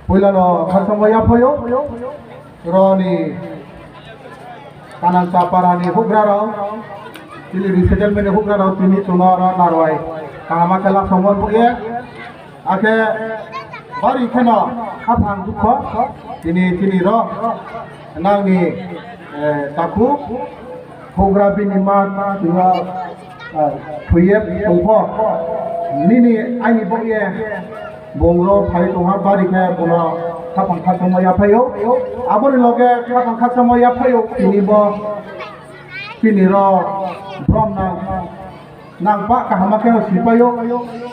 Puilano Kasamaya Poyo, Roni Kanan Saparani Hugraro, Tili resettlement Hugraro, Tini Tunara Narwai, Kamakala Somon Puye, Ake Bari Kena, Kapan Duko, Tini Ro, Nani Taku, Hugra Binimat, Puye, Tungko, Nini Aini Boye. Bonglo pai tongha bari ke bono kapang khasamaya phayo aboni loge kapang khasamaya phayo kini ro brom nang pa kahama ke sipayo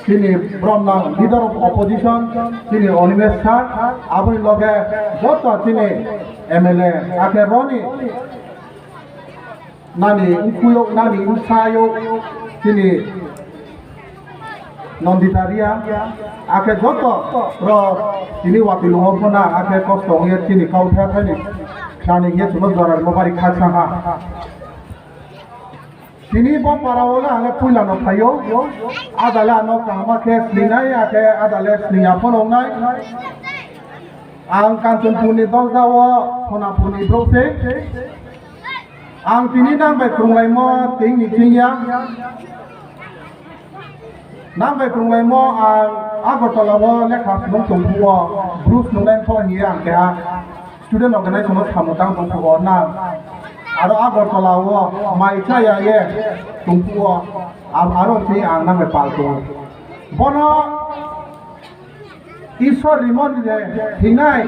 kini brom nang leader of opposition kini Onimesh Shah aboni loge joto kini MLA ake roni nani ukuyo nani usayo kini Nonditaria, ake joto ro ini wakil ngopona ake kosong ye kini kau thani khani ye cuma dorar mobari khasa ha kini bo parawola ale puila no phayo adala no kama ke slinai ake adale slingapon ongnai ang kanchon puni doldawo thona puni brose ang tini nang bai krunglai mo ting ni tingya Nampai kurungai mo Agartala wo lekha nong tungpuo Bruce nonglen po hiang kaya student organization mo samutang tungpuo na aro Agartala wo mai chaya ye tungpuo aro si ang nampai palto bono isor rimon de hinai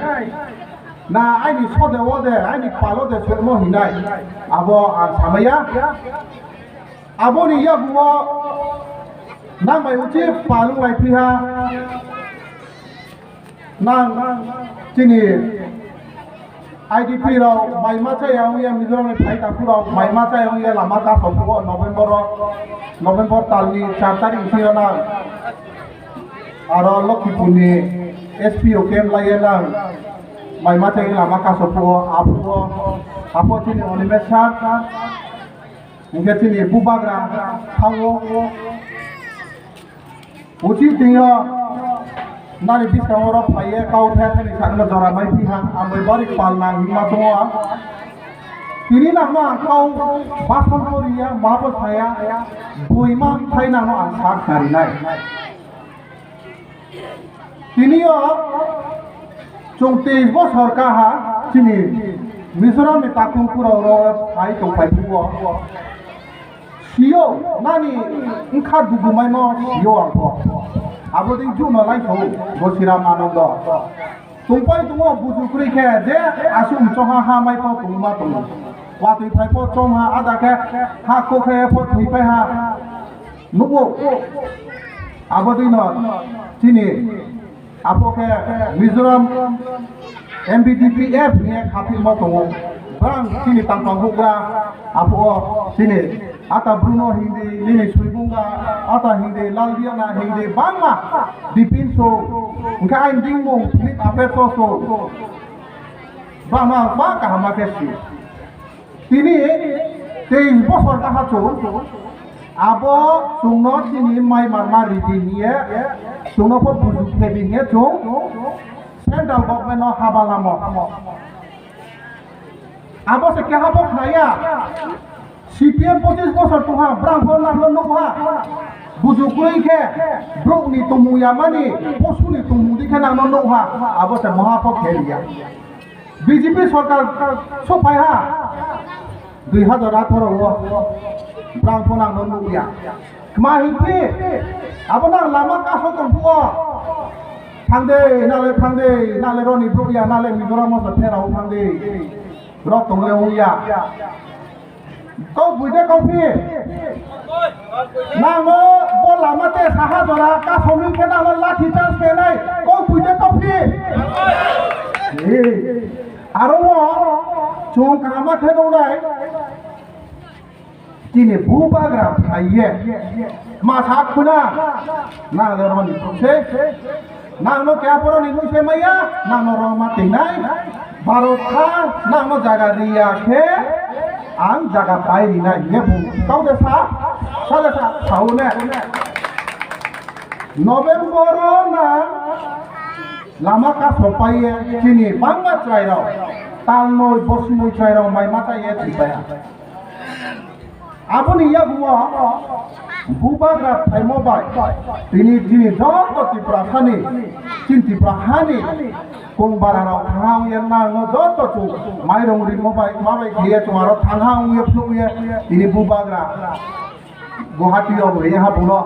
na aini sode wode aini palo de sermo hinai abo ang samaya abo ni yaguo nang mai uci palung lai piha nang cini IDP rau mai maca yang ia Mizoram mai pai taku rau mai maca yang ia lama ta sopuo November tali 4 tarik isi nang aro loki puni SPO kem lai nang mai maca yang lama ka sopuo apo cini Onimesh Shah mungkin cini bubagra tango uci tingyo nari bis kamoro paye kau thani sakna jora mai pihang ambai bari palna himma semua kini nama kau bason korea mabo saya buima thai nano ansak hari nai kini yo chung 23 bosor ka ha kini Mizoram ni takung pura ro pai tong pai puo Sio, nani engkau dugu mai no sio angko. Abo ding ju no lai tho, bosira manondo. Tumpai tungo buju kuri ke de asum choha ha mai po tungma tung. Wati pai po chom ha ada ke ha ko ke po thui pai ha. Nubo. Abo ding no sini. Apo ke Mizoram MBDPF ni khapi mo tungo. Bang sini tangpang hugra apo sini ata Bruno hindi lini suibunga ata hindi laldiana hindi bangma dipinso ngka ending mo nit apeto so bangma ba ka hamakesi tini 23 bosor ka hacho abo sungno sini mai marma ridiniye sungno po bujuk nebinge chung central government no habalamo abo se kya habo khaya CPM 25 bosor tuha brangkol nang ha bujukui ke bro ni tumu yamani posu ni tumu dikhe nang ha abo se mahapok heria BJP Sarkar sopai ha 2018 wo brangkol nang ya kma hipi abo nang lama ka so tuwa thangde nale roni bro ya nale Mizoram mo thera thangde bro tongle ya kau bude kau pi, namo bola mate saha jora ka somil ke namo lathi charge ke nai kau bude kau pi, aro wo chung kama ke nai, kini bubagra aye, masak puna, nang leron itu se, nang no kya poro ni se maya, nang no rong mati nai, barokah nang no jaga ria ke. Ang jaga pai ni na ye bu tau de sa tau ne November na lama ka sopai chini bangma trai rao talnoi bosnoi trai rao mai mata ye tipaya aboni ya buwa bubagra thaimo bai tini joto tiprahani chin tiprahani kung bararo thang ye na no joto chu mai rong ri mo bai ma bai khia tumaro thang ye phlu ye tini bubagra Guwahati yo ye ha bulo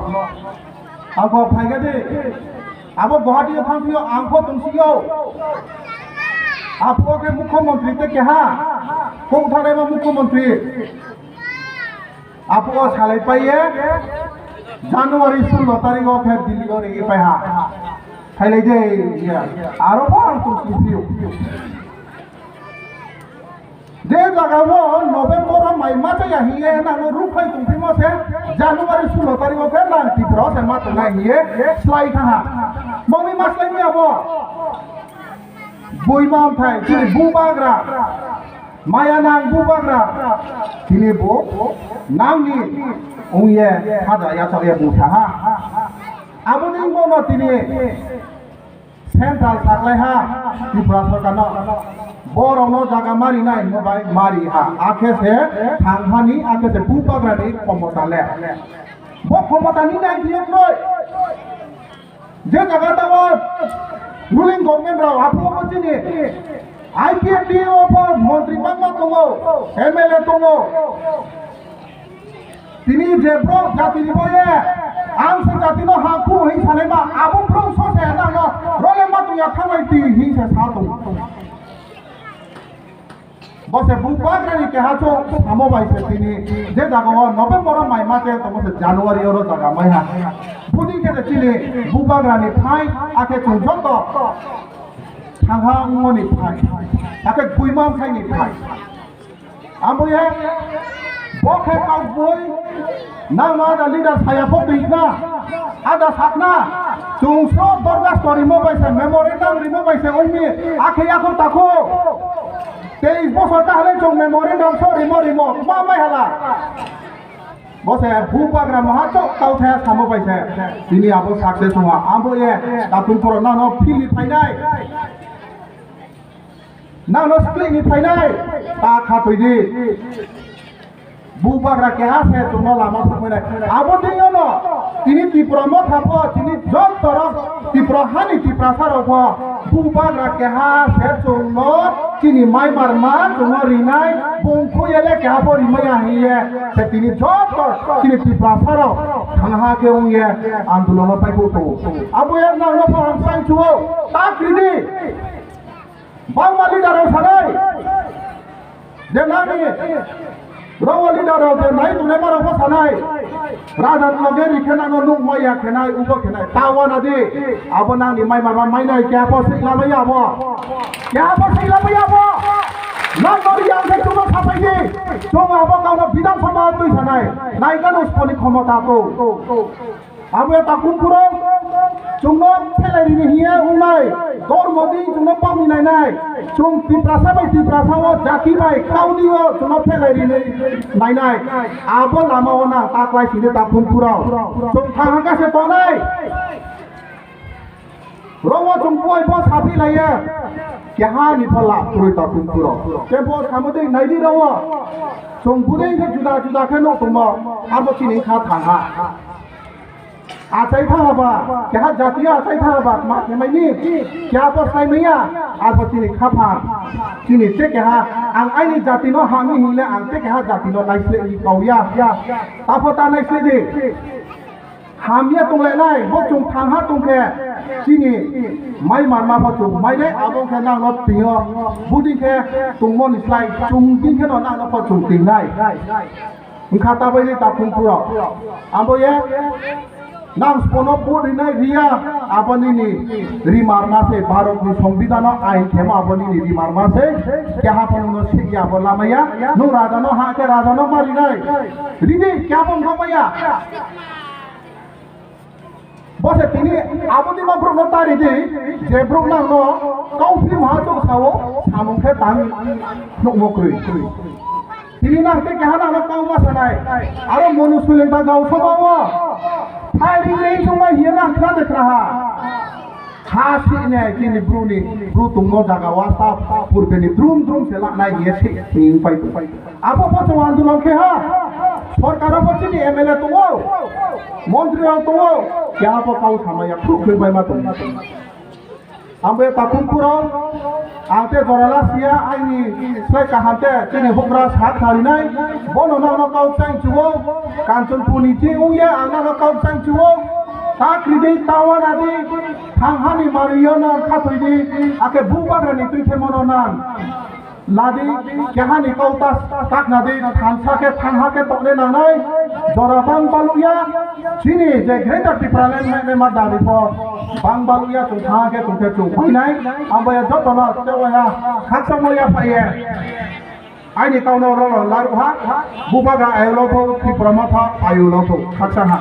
abo phaiga de abo Guwahati yo phang yo angko tungsi yo apo ke mukhyamantri te ke ha kong thane ma mukhyamantri apo salai paiye January 16 tarikh ke Delhi go re pai ha thailai de aro bang tungsi piu de jaga wo November mai mata ya hiye na no rukhai tungsi mo se January 16 tarikh ke na tipro se mat na hiye slide ha momi maslai me abo boimam thai chini bubagra maya nang bubagra chini bo nang ni ongye hada ya sa ye bu tha ha aboni mo ma tini central saklai ha tipra sarkar no borong no jaga mari nai no bai mari ha akhe se thanghani akhe se bubagra ni khomota le bo khomota ni nai diek noi je jaga ta wo ruling government rao apo ko chini IPDO po mantri bangma tongo MLA tongo tini jebro jati ni boye ang se jati no haku hi sane ma abo pro so se na no role ma tu ya thamai ti hi se sa tong bose bubagra ni ke ha cho amo bai se tini je jago November mai ma te to se January ro jaga mai ha budi ke chini bubagra ni phai ake chung joto thangha ngoni phai ake buimam khai ni phai amboye bokhe kau boy nang ma da leader saya pok dikna ada sakna chungso dorga story mo bai se memorandum rimo bai se oimi ake yakho takho 23 বছর তাহলে চং memorandum so Rimo মা মাই হালা বসে বুবাগ্রা মহাচক কাউ থায়া সামো পাইছে তিনি আবো সাকসেস হওয়া আবো এ দাতুন পর না ন ফিলি ফাইনাই না ন স্প্লিং নি ফাইনাই তা খাতইদি bubagra ke ha se tumo lama phumai abo dingo no tini tipra mo thapo tini jot toro tipra hani tipra saro pho bubagra ke ha se tumo tini mai marma tumo rinai bongkho yele ke ha bo rimai ahiye se tini jot tor tini tipra saro thangha ke ongye andolon pai bo to abo yer na no pha sai chuo ta kridi bangma leader sanai de nani Rawa leader rao de nai tu ne mara ko sanai radan loge rikhena no nung maya khenai ubo khenai tawana de abona ni mai marma mai nai kya po sikla mai abo na nori yang se tumo sapai de tong abo ka no bidang sabha tui sanai nai ka no sponi khomota ko abo ta kumpuro chungno phelai ni hiya unai dor modi chungno pami nai nai chung tiprasa bai tiprasa wo jati bai kauni wo chungno phelai ni nai nai abo lama ona ta klai sine ta kumpuro chung thang ka se to nai rowo chung poi bo sapi laya kya ni phala puri ta kumpuro ke bo samode nai di rowo chung budai ke juda juda ke no tumo abo chini kha thanga आचाई था बा क्या जातिया आचाई था बा मा के मैनी क्या बो साइ मैया आर बतिनि खाफा चिनि ते क्या आं आइनि जाति नो हामि हिले आं ते क्या जाति नो लाइसले इ कौया ताफता नाइसले दे हामिया तुंगले नाय बो चुं थांहा तुंखे चिनि माइ मारमा बो चुं माइले आबो के ना नो तियो बुदि के तुंगमो निस्लाइ चुं दिन के नो ना नो बो चुं तिंनाय उखाता बायदि ताफुंपुरो आंबोये Nang spono pur inai ria abani ni rimarma se Bharat ni संविधान आइन खेमा abani ni rimarma se kya ha pon sikya bola maya no radano ha ke radano mari nai ridi kya pon maya bose tini abani ma bro nota ridi je bro na no kau fi ma to sawo samung ke tan no mokri tini na te kya na no kau ma sanai aro monusul ta gau sabawa Hai ring ring cuma hilang kena dekra Kasihnya kini bru tunggu jaga WhatsApp purbeni drum selak naik yesi pai tu. Apa cuma andulan ke ha? Sorkar apa sini MLA tunggu, Menteri tunggu, yang apa kau sama ya pru ke bai matu. Ambil takun kurang, ante dorala sia ini saya kahante kini hubras hak hari nai, bono na kau sang cuo, kancun puniji uya anak kau sang cuo. Tak kredi tawan adi, tanghani Mariana katui ake bubar ni tu temononan. Ladi kahani kau tak nadi tangha ke tokne nanai, dorabang baluya, sini je greater difference me madari po, bang baluya tu tangha ke tu pai nai, ambaya jotona tewaya khaksa moya paye. Ini kau noro laru ha, bubar ayulo po ti pramata ayulo po khaksa ha.